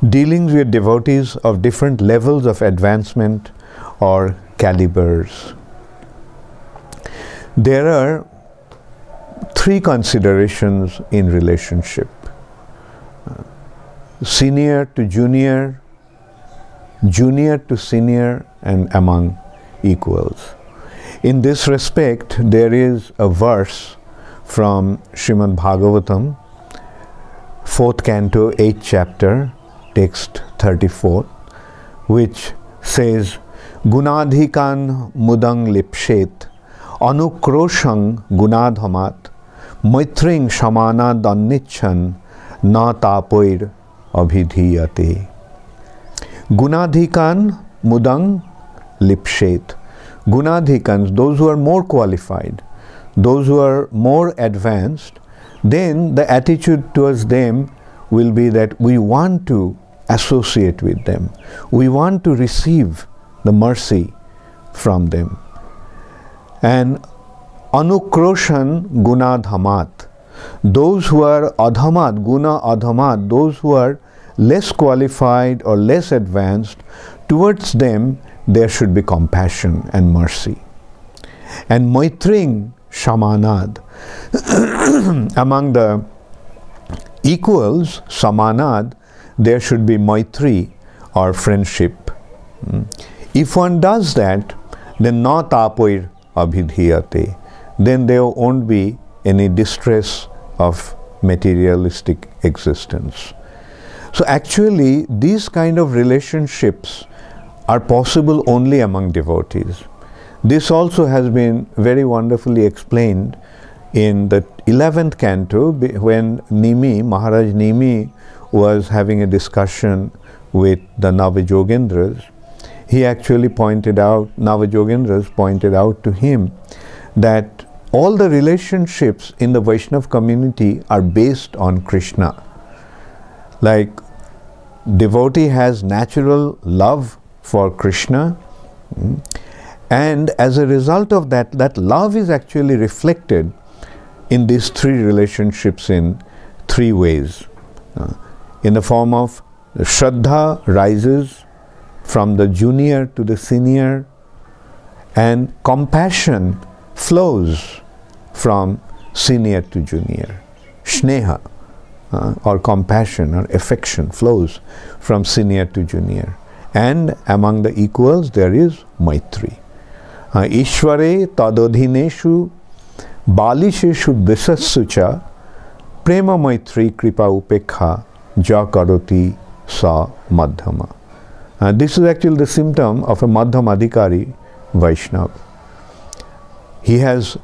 dealings with devotees of different levels of advancement or calibers. There are three considerations in relationship: senior to junior, junior to senior, and among equals. In this respect, there is a verse from Srimad Bhagavatam, 4th canto, 8th chapter, text 34, which says, Gunadhikan mudang lipshet, anukroshang gunadhamat, maitring shamana dannichan, na tapoir abhidhiyate. Gunadhikan mudang lipshet. Gunadhikans, those who are more qualified, those who are more advanced, then the attitude towards them will be that we want to associate with them. We want to receive the mercy from them. And anukroshan gunadhamat, those who are adhamat, guna adhamat, those who are less qualified or less advanced, towards them there should be compassion and mercy. And maitring shamanad, among the equals, samanad, there should be maitri or friendship. If one does that, then na tapoir abhidhiyate, then there won't be any distress of materialistic existence. So actually, these kind of relationships are possible only among devotees. This also has been very wonderfully explained in the 11th canto, when Nimi, Maharaj Nimi, was having a discussion with the Navajogendras. He actually pointed out, Navajogendras pointed out to him that all the relationships in the Vaishnava community are based on Krishna. Like, devotee has natural love for Krishna, and as a result of that, that love is actually reflected in these three relationships in three ways. In the form of Shraddha rises from the junior to the senior, and compassion flows from senior to junior. Sneha, or compassion or affection, flows from senior to junior. And among the equals there is maitri. Ishvare tadodhineshu balisheshu disassucha prema maitri kripa upekha ja karoti sa madhyama. This is actually the symptom of a madhyamadhikari Vaishnava. He has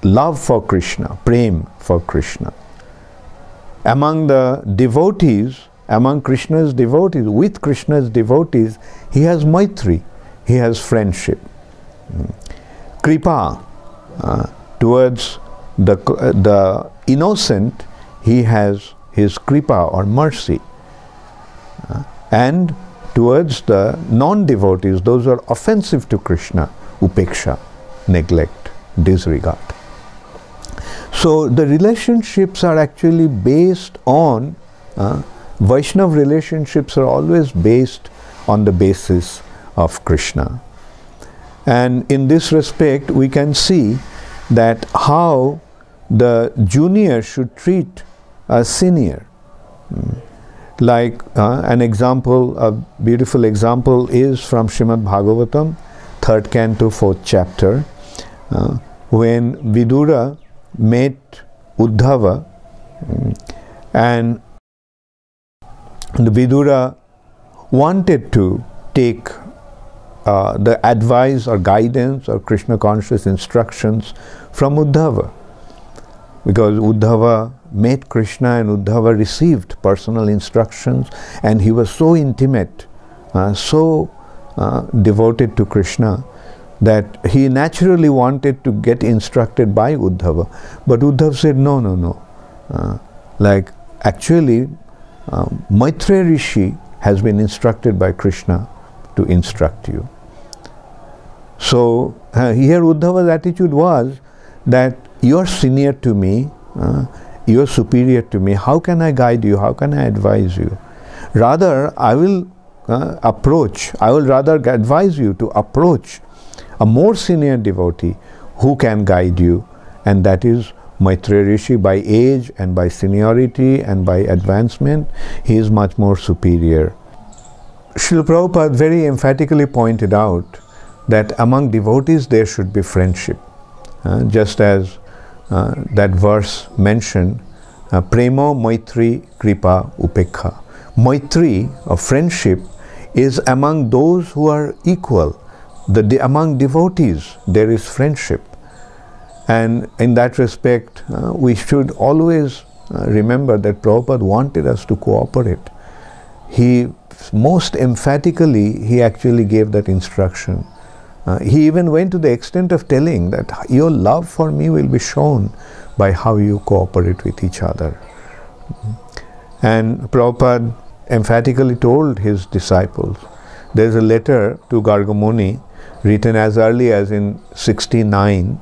love for Krishna, prem for Krishna. Among the devotees, among Krishna's devotees, with Krishna's devotees, he has maitri, he has friendship. Kripa, towards the innocent, he has his kripa or mercy. And towards the non-devotees, those who are offensive to Krishna, upeksha, neglect, disregard. So the relationships are actually based on, Vaishnava relationships are always based on the basis of Krishna. And in this respect, we can see that how the junior should treat a senior. Like an example, a beautiful example is from Srimad Bhagavatam, 3rd canto, 4th chapter, when Vidura met Uddhava, and the Vidura wanted to take the advice or guidance or Krishna conscious instructions from Uddhava, because Uddhava met Krishna and Uddhava received personal instructions, and he was so intimate, so devoted to Krishna, that he naturally wanted to get instructed by Uddhava. But Uddhava said, no, no, no. Like actually, Maitreya Rishi has been instructed by Krishna to instruct you. So here Uddhava's attitude was that you are senior to me, you are superior to me, how can I guide you, how can I advise you? Rather, I will rather advise you to approach a more senior devotee who can guide you, and that is Maitreya Rishi. By age and by seniority and by advancement, he is much more superior. Srila Prabhupada very emphatically pointed out that among devotees there should be friendship. Just as that verse mentioned, Prema, Maitri, Kripa, Upekha. Maitri, or friendship, is among those who are equal. Among devotees there is friendship. And in that respect, we should always remember that Prabhupada wanted us to cooperate. He most emphatically, he actually gave that instruction. He even went to the extent of telling that your love for me will be shown by how you cooperate with each other. And Prabhupada emphatically told his disciples. There is a letter to Gargamuni written as early as in 69,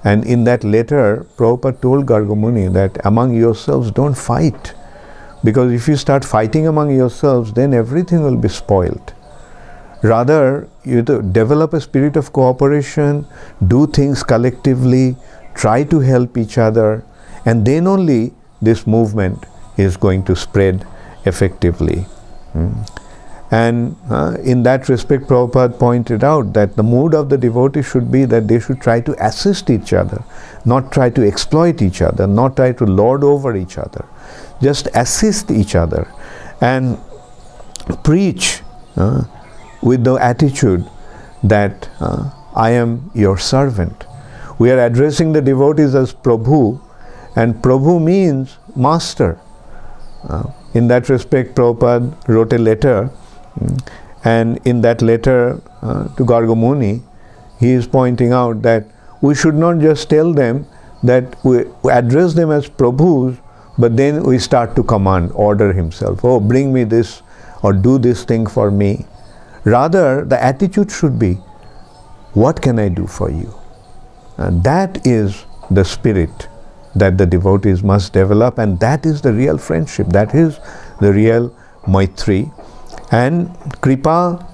and in that letter Prabhupada told Gargamuni that among yourselves don't fight, because if you start fighting among yourselves, then everything will be spoiled. Rather, you develop a spirit of cooperation, do things collectively, try to help each other, and then only this movement is going to spread effectively. And in that respect, Prabhupada pointed out that the mood of the devotee should be that they should try to assist each other, not try to exploit each other, not try to lord over each other. Just assist each other and preach with the attitude that I am your servant. We are addressing the devotees as Prabhu, and Prabhu means master. In that respect, Prabhupada wrote a letter, and in that letter to Gargamuni, he is pointing out that we should not just tell them that we address them as Prabhus, but then we start to command, order himself. Oh, bring me this, or do this thing for me. Rather, the attitude should be, what can I do for you? And that is the spirit that the devotees must develop, and that is the real friendship, that is the real Maitri. And Kripa,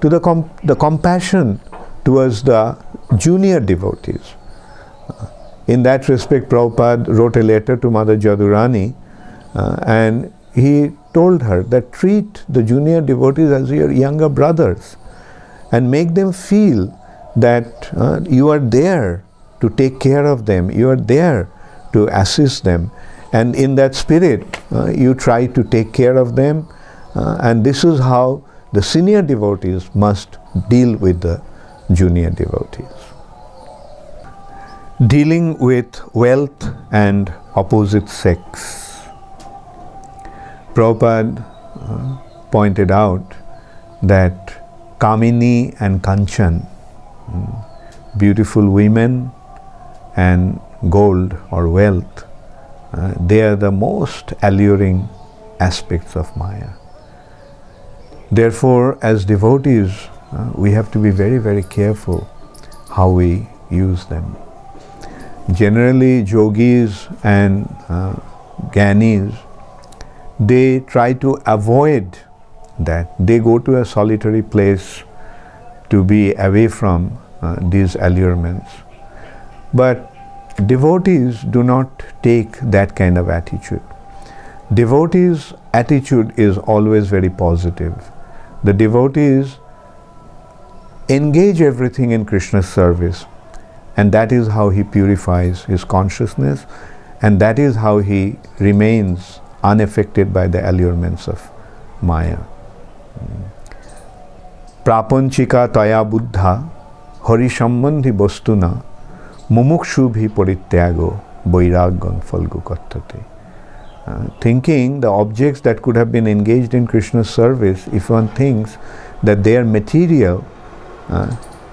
to the compassion towards the junior devotees. In that respect, Prabhupada wrote a letter to Mother Jadurani, and he told her that treat the junior devotees as your younger brothers and make them feel that you are there to take care of them, you are there to assist them, and in that spirit you try to take care of them, and this is how the senior devotees must deal with the junior devotees. Dealing with wealth and opposite sex. Prabhupada pointed out that Kamini and Kanchan, beautiful women and gold or wealth, they are the most alluring aspects of Maya. Therefore, as devotees, we have to be very, very careful how we use them. Generally, yogis and gyanis, they try to avoid that. They go to a solitary place to be away from these allurements. But devotees do not take that kind of attitude. Devotees' attitude is always very positive. The devotees engage everything in Krishna's service, and that is how he purifies his consciousness, and that is how he remains unaffected by the allurements of Maya. Prapanchika taya buddha hari sambandhi bostuna mumukshubhi parityago vairagyan falgu kattate. Thinking the objects that could have been engaged in Krishna's service, if one thinks that they are material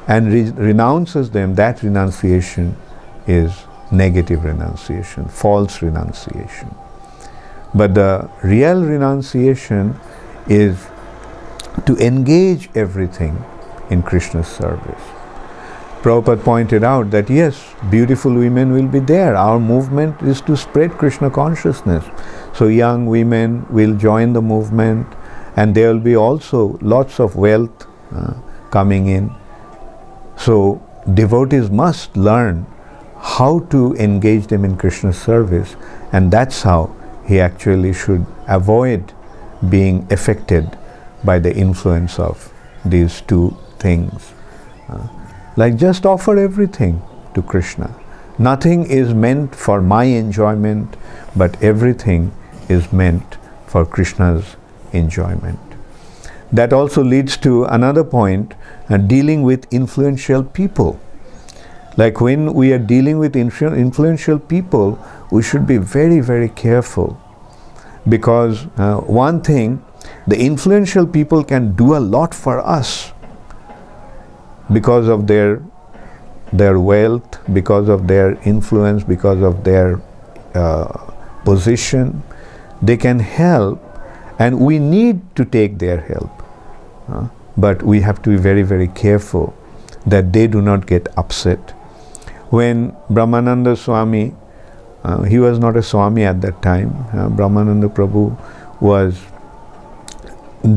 and renounces them, that renunciation is negative renunciation, false renunciation. But the real renunciation is to engage everything in Krishna's service. Prabhupada pointed out that yes, beautiful women will be there. Our movement is to spread Krishna consciousness. So young women will join the movement, and there will be also lots of wealth coming in. So devotees must learn how to engage them in Krishna's service, and that's how he actually should avoid being affected by the influence of these two things. Like just offer everything to Krishna. Nothing is meant for my enjoyment, but everything is meant for Krishna's enjoyment. That also leads to another point, dealing with influential people. Like when we are dealing with influential people, we should be very, very careful, because one thing, the influential people can do a lot for us because of their wealth, because of their influence, because of their position. They can help, and we need to take their help. But we have to be very, very careful that they do not get upset. When Brahmananda Swami, he was not a Swami at that time, Brahmananda Prabhu was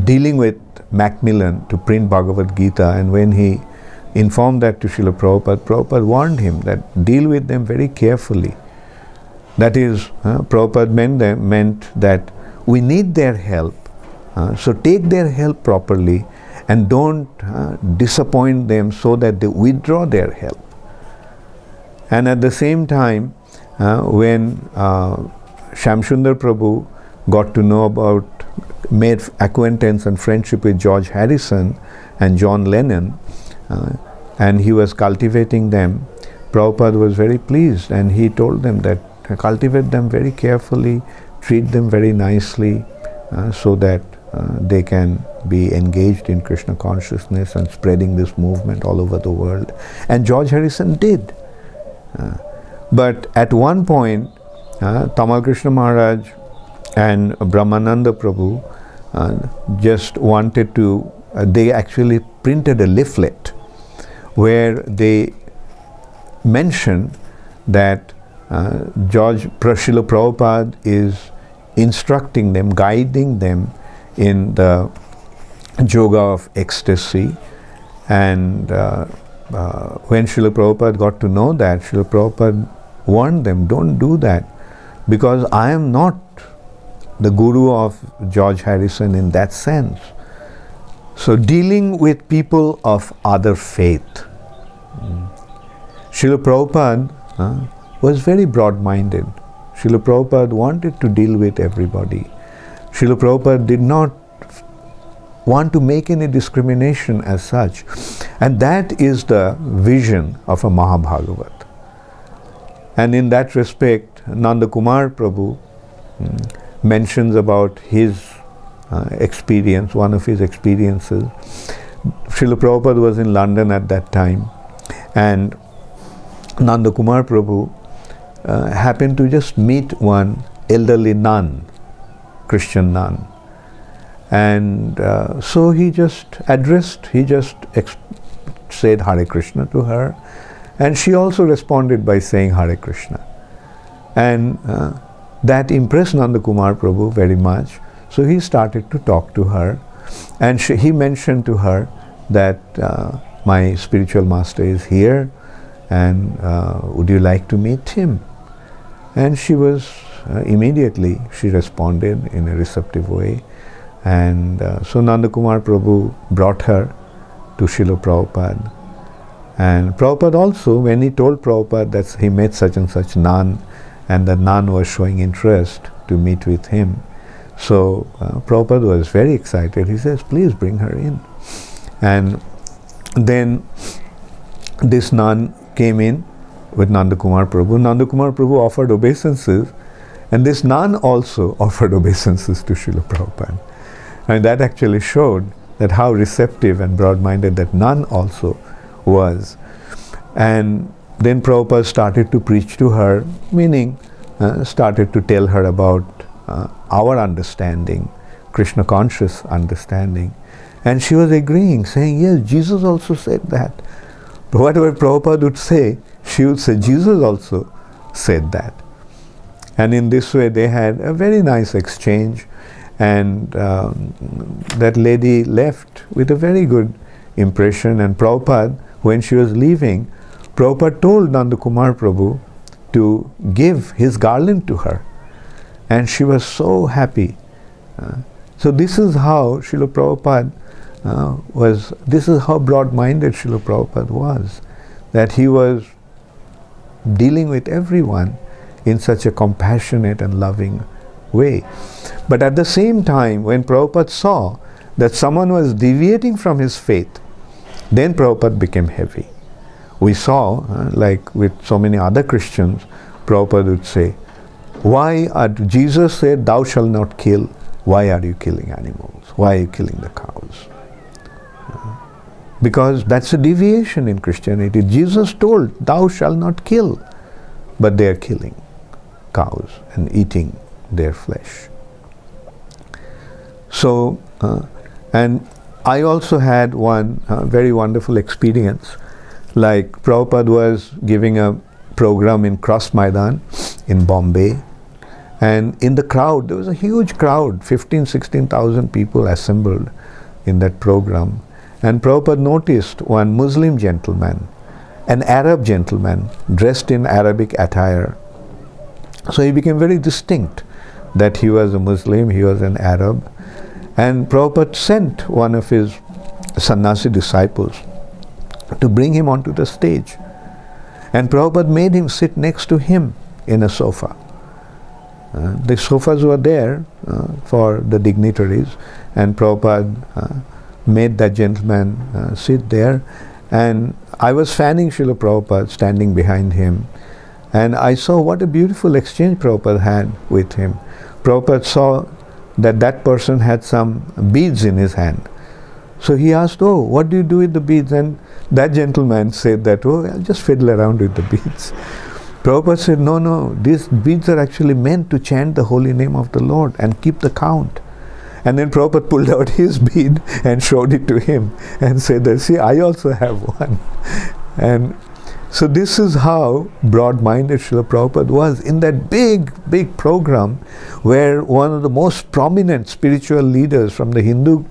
dealing with Macmillan to print Bhagavad Gita, and when he informed that to Srila Prabhupada, Prabhupada warned him that deal with them very carefully. That is, Prabhupada meant that we need their help, so take their help properly and don't disappoint them so that they withdraw their help. And at the same time, when Shamsundar Prabhu got to know about, made acquaintance and friendship with George Harrison and John Lennon, and he was cultivating them, Prabhupada was very pleased, and he told them that cultivate them very carefully, treat them very nicely, so that they can be engaged in Krishna consciousness and spreading this movement all over the world. And George Harrison did. But at one point, Tamal Krishna Maharaj and Brahmananda Prabhu just wanted to, they actually printed a leaflet where they mentioned that Srila Prabhupada is instructing them, guiding them in the yoga of ecstasy. And when Srila Prabhupada got to know that, Srila Prabhupada warned them, don't do that, because I am not the guru of George Harrison in that sense. So dealing with people of other faith. Srila Prabhupada was very broad-minded. Srila Prabhupada wanted to deal with everybody. Srila Prabhupada did not want to make any discrimination as such. And that is the vision of a Mahabhagavat. And in that respect, Nanda Kumar Prabhu mentions about his experience, one of his experiences. Srila Prabhupada was in London at that time, and Nanda Kumar Prabhu happened to just meet one elderly nun, Christian nun. And so he just said Hare Krishna to her, and she also responded by saying Hare Krishna. And that impressed Nanda Kumar Prabhu very much. So he started to talk to her, and he mentioned to her that my spiritual master is here, and would you like to meet him? And she was immediately, she responded in a receptive way. And so Nanda Kumar Prabhu brought her to Srila Prabhupada. And Prabhupada also, when he told Prabhupada that he met such and such nun, and the nun was showing interest to meet with him, so Prabhupada was very excited. He says, please bring her in. And then this nun came in with Nanda Kumar Prabhu. Nanda Kumar Prabhu offered obeisances, and this nun also offered obeisances to Srila Prabhupada. And that actually showed that how receptive and broad-minded that nun also was. And then Prabhupada started to preach to her, meaning started to tell her about our understanding, Krishna conscious understanding. And she was agreeing, saying, yes, Jesus also said that. But whatever Prabhupada would say, she would say, Jesus also said that. And in this way they had a very nice exchange, and that lady left with a very good impression. And Prabhupada, when she was leaving, Prabhupada told Nandakumar Prabhu to give his garland to her, and she was so happy. So this is how Srila Prabhupada was, this is how broad-minded Srila Prabhupada was, that he was dealing with everyone in such a compassionate and loving way. But at the same time, when Prabhupada saw that someone was deviating from his faith, then Prabhupada became heavy. We saw, like with so many other Christians, Prabhupada would say, Jesus said, thou shalt not kill, why are you killing animals? Why are you killing the cows? Because that's a deviation in Christianity. Jesus told, thou shalt not kill, but they are killing cows and eating their flesh. So, and I also had one very wonderful experience. Like Prabhupada was giving a program in Cross Maidan in Bombay, and in the crowd, there was a huge crowd, 16,000 people assembled in that program. And Prabhupada noticed one Muslim gentleman, an Arab gentleman dressed in Arabic attire. So he became very distinct that he was a Muslim, he was an Arab. And Prabhupada sent one of his sannyasi disciples to bring him onto the stage. And Prabhupada made him sit next to him in a sofa. The sofas were there for the dignitaries, and Prabhupada made that gentleman sit there. And I was fanning Srila Prabhupada, standing behind him, and I saw what a beautiful exchange Prabhupada had with him. Prabhupada saw that that person had some beads in his hand. So he asked, oh, what do you do with the beads? And that gentleman said that, oh, I'll just fiddle around with the beads. Prabhupada said, no, no, these beads are actually meant to chant the holy name of the Lord and keep the count. And then Prabhupada pulled out his bead and showed it to him and said that, see, I also have one. And so this is how broad-minded Srila Prabhupada was in that big, big program where one of the most prominent spiritual leaders from the Hindu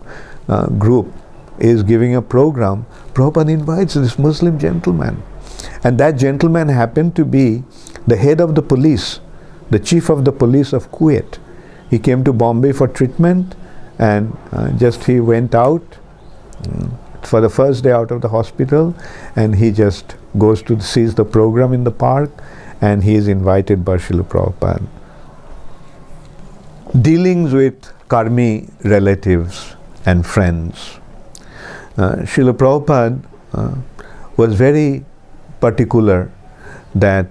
group is giving a program. Prabhupada invites this Muslim gentleman. And that gentleman happened to be the head of the police, the chief of the police of Kuwait. He came to Bombay for treatment, and just he went out for the first day out of the hospital, and he just goes to sees the program in the park, and he is invited by Srila Prabhupada. Dealings with karmi relatives and friends. Srila Prabhupada was very particular that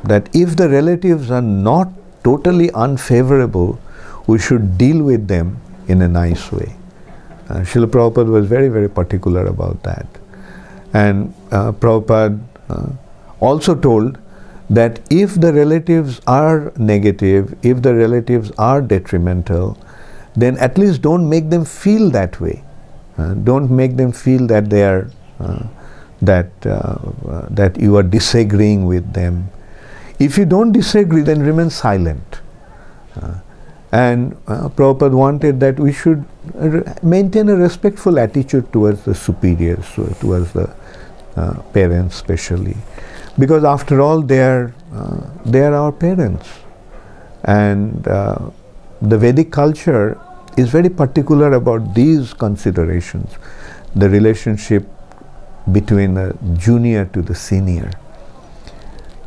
that if the relatives are not totally unfavorable, we should deal with them in a nice way. Srila Prabhupada was very, very particular about that. And Prabhupada also told that if the relatives are negative, if the relatives are detrimental, then at least don't make them feel that way. Don't make them feel that they are that you are disagreeing with them. If you don't disagree, then remain silent. And Prabhupada wanted that we should maintain a respectful attitude towards the superiors, towards the parents especially, because after all they are our parents. And the Vedic culture is very particular about these considerations, the relationship between the junior to the senior.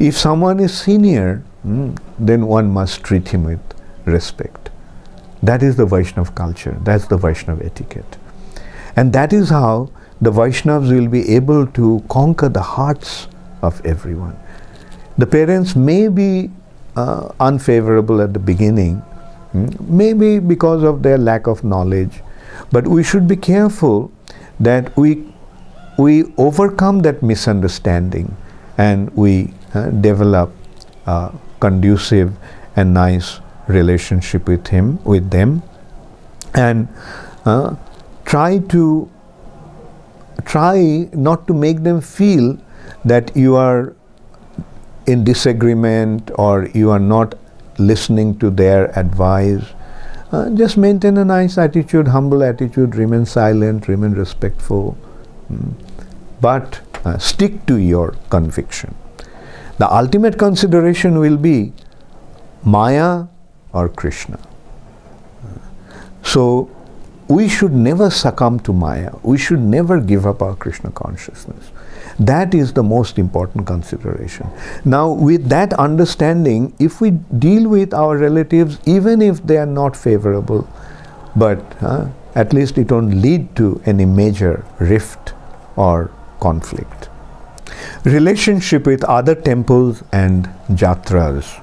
If someone is senior, then one must treat him with respect. That is the Vaishnava culture, that's the Vaishnava etiquette. And that is how the Vaishnavas will be able to conquer the hearts of everyone. The parents may be unfavorable at the beginning, maybe because of their lack of knowledge, but we should be careful that we overcome that misunderstanding and we develop a conducive and nice relationship with them, and try not to make them feel that you are in disagreement or you are not listening to their advice, just maintain a nice attitude, humble attitude, remain silent, remain respectful, but stick to your conviction. The ultimate consideration will be Maya or Krishna. So we should never succumb to Maya. We should never give up our Krishna consciousness. That is the most important consideration. Now, with that understanding, if we deal with our relatives, even if they are not favorable, but at least it won't lead to any major rift or conflict. Relationship with other temples and jatras.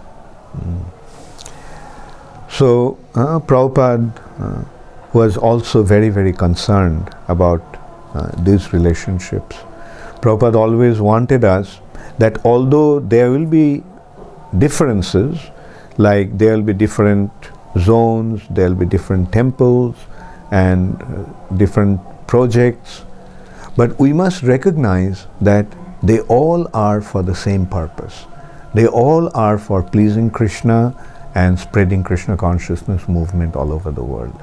So, Prabhupada was also very, very concerned about these relationships. Prabhupada always wanted us that although there will be differences, like there will be different zones, there will be different temples and different projects, but we must recognize that they all are for the same purpose. They all are for pleasing Krishna and spreading Krishna consciousness movement all over the world.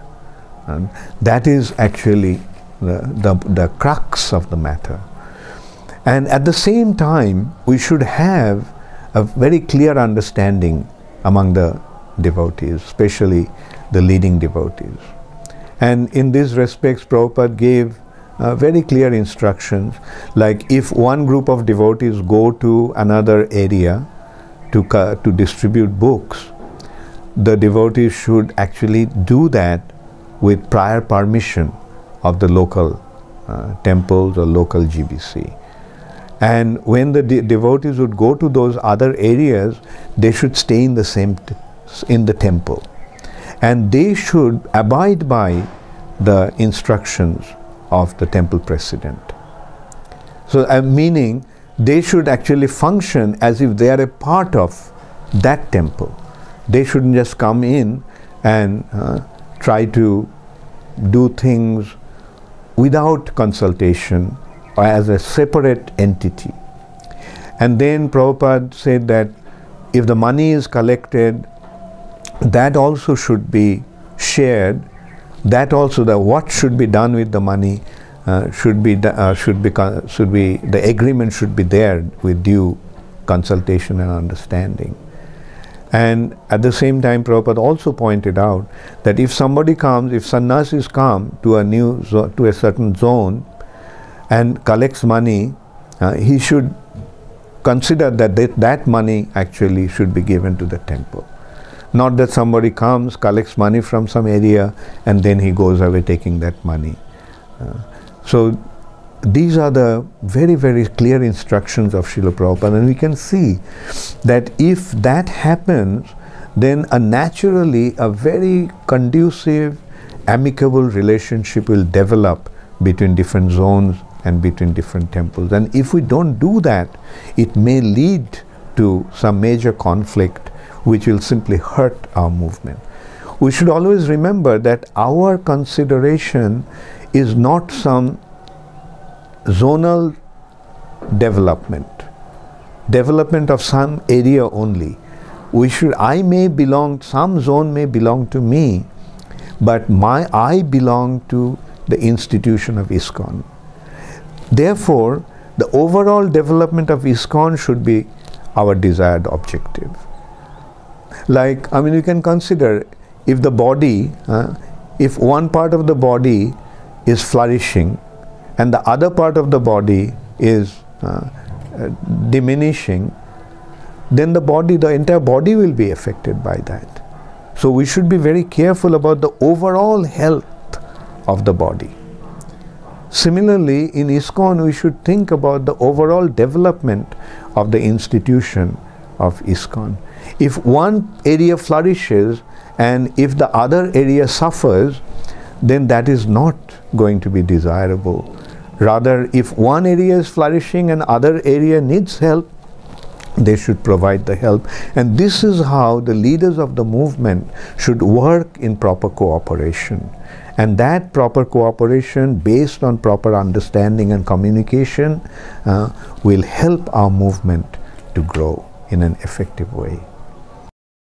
And that is actually the crux of the matter. And at the same time, we should have a very clear understanding among the devotees, especially the leading devotees. And in these respects, Prabhupada gave very clear instructions, like if one group of devotees go to another area to distribute books, the devotees should actually do that with prior permission of the local temples or local GBC. And when the devotees would go to those other areas, they should stay in the in the temple, and they should abide by the instructions of the temple president. So, meaning they should actually function as if they are a part of that temple. They shouldn't just come in and try to do things without consultation or as a separate entity. And then Prabhupada said that if the money is collected, that also should be shared. That also, what should be done with the money the agreement should be there with due consultation and understanding. And at the same time, Prabhupada also pointed out that if somebody comes, if sannyasis come to a certain zone and collects money, he should consider that that money actually should be given to the temple. Not that somebody comes, collects money from some area, and then he goes away taking that money. So these are the very, very clear instructions of Srila Prabhupada, and we can see that if that happens, then naturally a very conducive, amicable relationship will develop between different zones and between different temples. And if we don't do that, it may lead to some major conflict which will simply hurt our movement. We should always remember that our consideration is not some zonal development of some area only. Some zone may belong to me, but I belong to the institution of ISKCON. Therefore, the overall development of ISKCON should be our desired objective. Like, you can consider if the body, if one part of the body is flourishing and the other part of the body is diminishing, then the entire body will be affected by that. So we should be very careful about the overall health of the body. Similarly, in ISKCON, we should think about the overall development of the institution of ISKCON. If one area flourishes and if the other area suffers, then that is not going to be desirable. Rather, if one area is flourishing and other area needs help, they should provide the help. And this is how the leaders of the movement should work in proper cooperation. And that proper cooperation, based on proper understanding and communication, will help our movement to grow. in an effective way.